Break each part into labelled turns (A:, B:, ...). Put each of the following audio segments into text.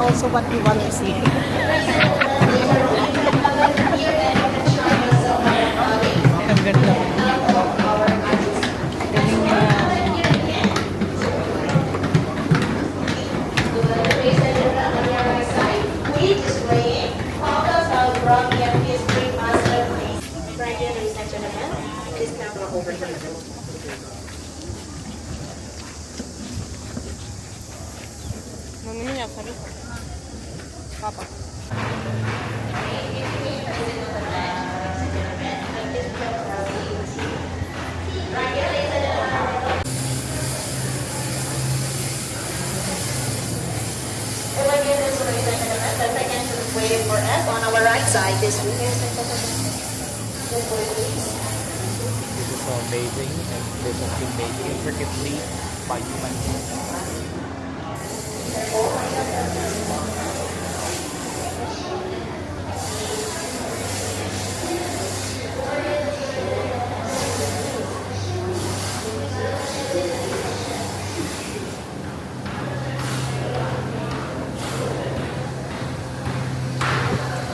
A: also what we want to see. Ang ganda. Galing niya. Mamimili sabi ko. Papa.
B: Waiting for us on our right side this week.
C: This is so amazing, and this has been made intricately by human hands.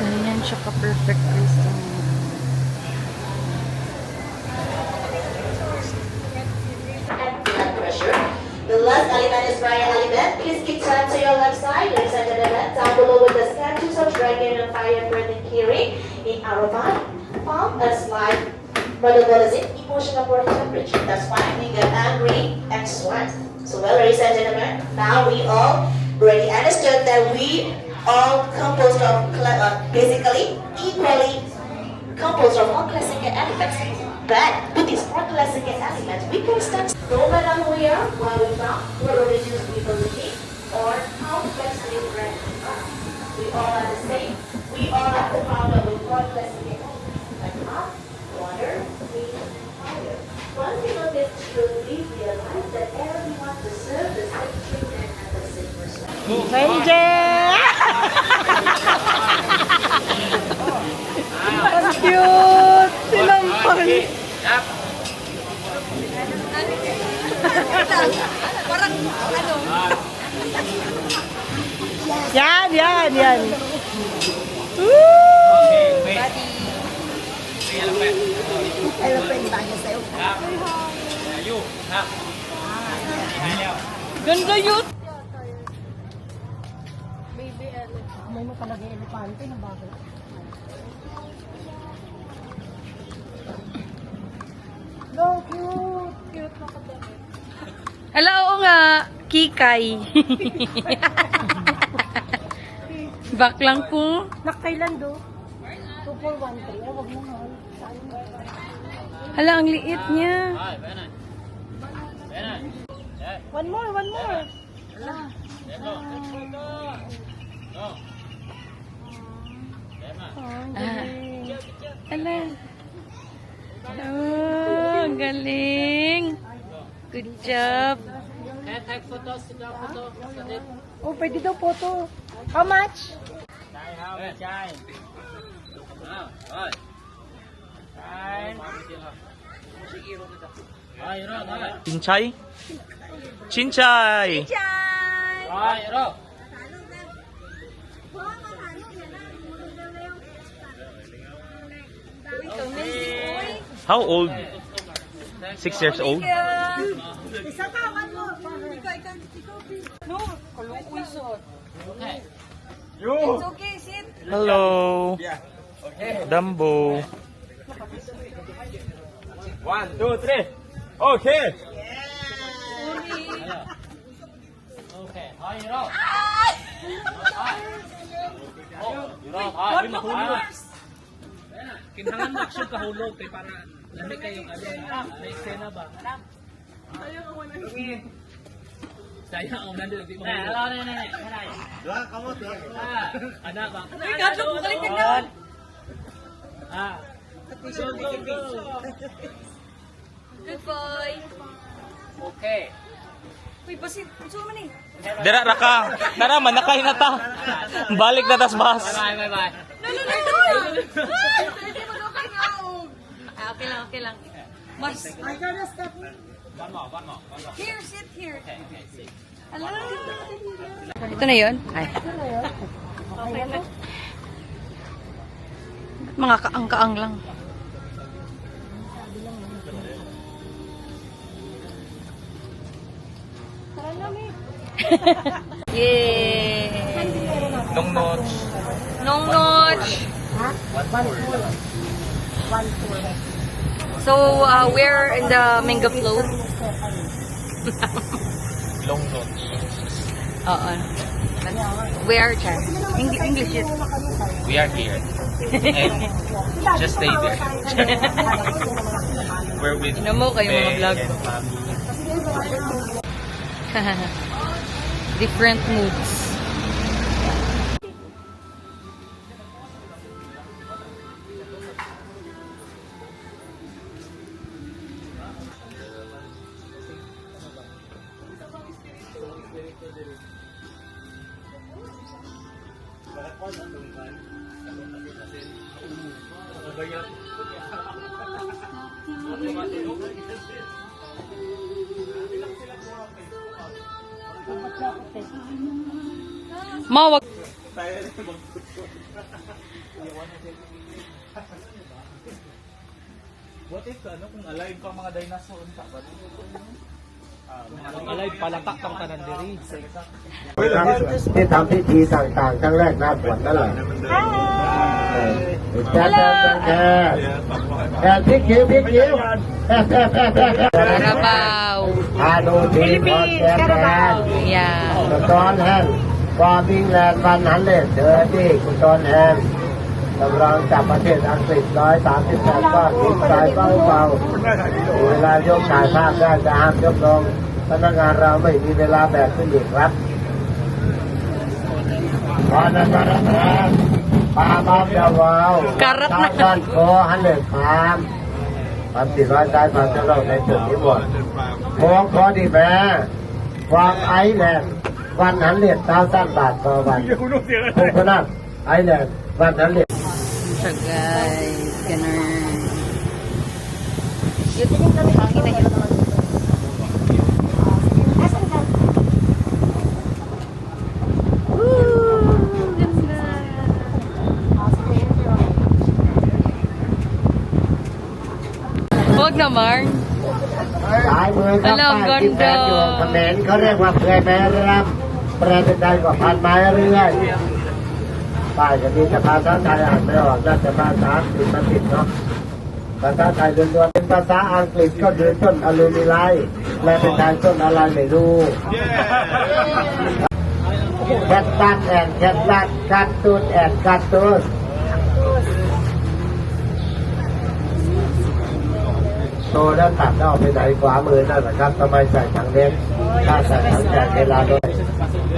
A: Ganyan siya ka-perfect crystal.
B: Blood pressure. The last element is Brian element. Please keep turn to your left side. Ladies and gentlemen, down below with the statues of dragon and fire breathing Kiri in Aravan. Palm and slide. Metabolism, emotional body temperature. That's why we get angry and sweat. So well, ladies and gentlemen, now we all already understood that we all composed of basically equally composed of all classical elements. But with these four classical elements, we can start no matter who we are, where we from, what religion we believe, or how flexibly we are. We all are the same. We all have the power with four classical elements, like earth, water, wind, and fire. Once we know this truth, we realize that everyone deserves the same treatment and the same respect.
A: Benjen! Ang cute! Sinampal!
D: Parang ano?
A: Yan!
D: Elephant tayo sa'yo.
A: Ganda yun!
D: Baby elephant. May mo talaga elepante na bagay. No, cute! Cute na kadami.
A: Hello, oo nga! Kikay! Baklang po.
D: Nakailan do? 2413. Ay, wag mo nga.
A: Hala, ang liit niya.
D: One more.
A: Hala. Oh, ang galing. Good job.
D: Oh, pwede daw photo. How much?
C: Chinchay? Chinchay! How old? 6 years old?
D: Isa ka, one more. Ikaw. No, kalukoy suot. It's okay, sit.
C: Hello! Dumbo!
E: 1, 2, 3. Okay.
C: Kinahanglan mo action kahulog kay para lami kayong may eksena ba? Sayang ang nandun di mo. Ana ba?
D: Ay, gadlo mo, galing ka na.
C: Go.
D: Good boy.
C: Okay.
D: Uy, basit. Gusto mo ni?
C: Dira ra ka. Tara man nakay na ta. Balik na tas bus.
D: No.
C: Bye.
D: Hindi mo daw kayo.
A: Okay lang. Mas,
D: I gotta stop.
C: One more.
D: Here, sit here.
C: Okay, sit.
A: Ito na yun? Ay. Mga kaang-kaang lang. Yay!
C: Long notch.
A: Nong notch! So, we're in the mango float.
C: Long notch.
A: Oo. Where, Chan? English yun.
C: We are here. And just stay there. We're with
A: Ino mo kayo mga
C: Faye
A: vlog.
C: and Mami.
A: Different moods. Mawag.
C: What if kung alive pa mga dinosaur ta ba? Kung alive palatak tang tanan diri.
F: ที่ทำพิธีต่างๆครั้งแรกนะบวชนั่นแหละแค่พริกคิ้วพริกคิ้ว
A: Carabao.
F: อาโนทีพอแจ๊แอน
A: Yeah.
F: กุตอนแฮนฟอร์มิงแลนด์วันนั้นเลยเจอที่กุตอนแฮนกำลังจากประเทศอังกฤษ138ก้อนหินทรายเบาๆเวลายกถ่ายภาพได้จะห้ามยกลงพนักงานเราไม่มีเวลาแบกขึ้นอีกครับพอนั้นมาแล้วปลาบ้าเจ้าวาว
A: Karat na.
F: ก้อนโคหันเลยครับความ400ได้ความจะเล่าในจุดนี้หมดมองคอดีแม่ความไอแลนด์วันนั้นเรียก1,000 บาทต่อวันคุณพนักไอแลนด์วันนั้นเรียก
A: So guys, ganun. Hangin na yun. Woo! Ganda. Huwag naman.
F: ซ้ายมือครับ
A: Alam,
F: ป้ายที่แปลอยู่
A: ganda.
F: เขมรเขาเรียกว่าเพื่อแม่รำแปลเป็นไทยกว่าพันไม้เรื่อยป้ายจะมีแต่ภาษาไทยอ่านไม่ออกน่าจะภาษาอังกฤษมาติดเนาะภาษาไทยล้วนๆเป็นภาษาอังกฤษก็คือต้นอลูมิไลท์แปลเป็นไทยต้นอะไรไม่รู้แคทตัสแอนแคทตัสกัดตูดแอนกัดตูดโตแล้วตัดออกไปไหนขวามือนั่นแหละครับทำไมใส่ถังเล็กถ้าใส่ถังใหญ่เวลาด้วย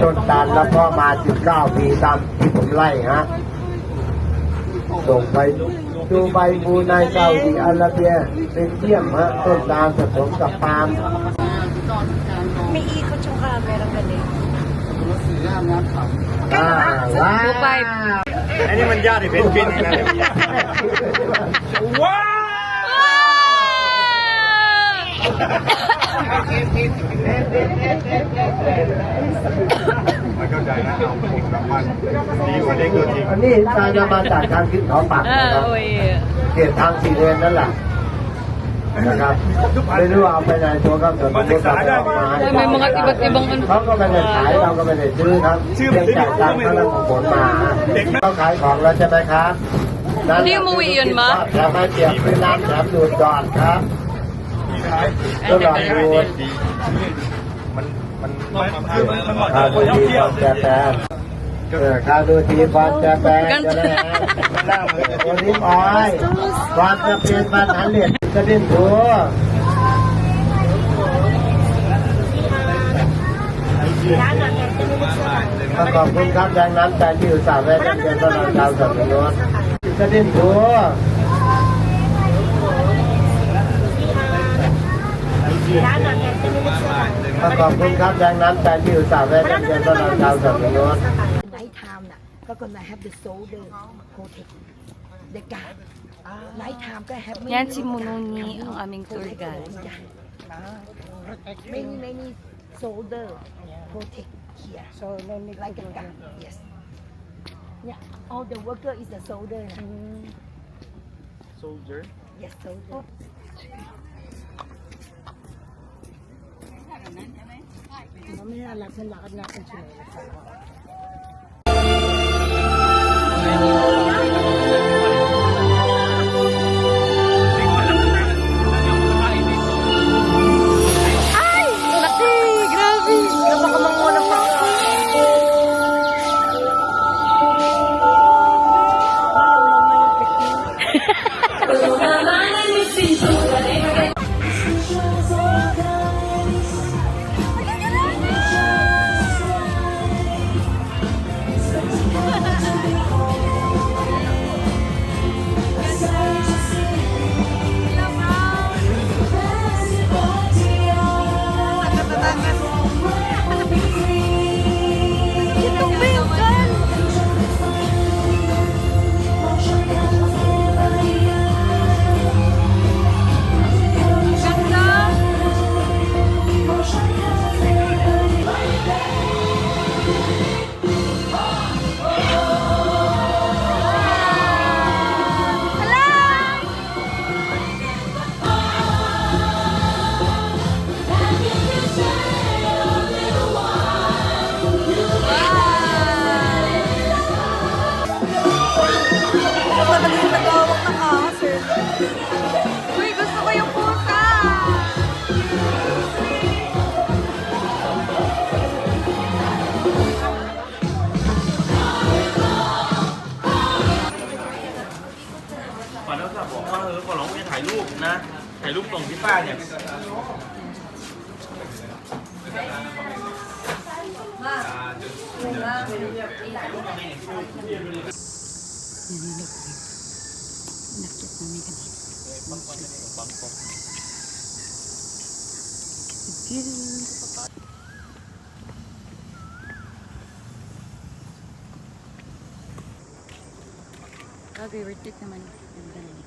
F: ต้นตาลแล้วพ่อมา19 ปีตามที่ผมไล่ฮะส่งไปดูใบบูในซาอุดิอาระเบียเป็นเยี่ยมฮะต้นตาลผสมกับปาล์ม
D: May ikot yung camera galing.
F: ว้า
A: Two five.
E: อันนี้มันยากที่เป็นฟินนะว้าว ไม่เข้าใจนะเอาผมกับมันดีกว่าเด็กตัวจริง
F: อันนี้ตาจะมาจากทางทิศเขาปักนะครับ
A: Ah, uy.
F: เขตทาง4 เลนนั่นแหละนะครับไม่รู้เอาไปไหนตัวก็ส่วนมันจะออกมาให้
A: May mga iba't ibang ano.
F: เขาก็ไม่ได้ขายเราก็ไม่ได้ซื้อครับเพียงจ่ายตังค์เท่านั้นของผลมาเขาขายของแล้วใช่ไหมครับ
A: Hindi umuwi yun, Ma?
F: แถมไม่เปียกไม่น้ำแถมดูดก่อนครับก็ลองดูข้าวดูทีฟอนแจแปนข้าวดูทีฟอนแจแปนจะได้โอลิฟออยล์ความจะเป็นมาฐานเหรียญจะดิ้นหัวขอบคุณครับแรงน้ำใจที่อุตส่าห์แวะเยี่ยมตลอดเราสับปะรดจะดิ้นหัวขอบคุณครับแรงน้ำใจที่อุตส่าห์แวะเยี่ยมตลอดเราสับปะรด
D: Night time น่ะก็คนไหน have the shoulder protect the guard night time ก็ have
A: Yan si Mununi, ang aming tour guide.
D: many soldier protect here. So like a gun. Yes. Yeah. All the worker is a soldier.
C: Soldier.
D: Yes, soldier. Mamaya lakad natin sila.
A: Laki! Grabe! Napakamanguna pa. Uy, gusto ko yung pusa!
C: ขอโทษครับผมว่าขอร้องให้ถ่ายรูปนะ ถ่ายรูปส่งที่ป้าเนี่ย
A: Okay, retreat naman. Ganda naman.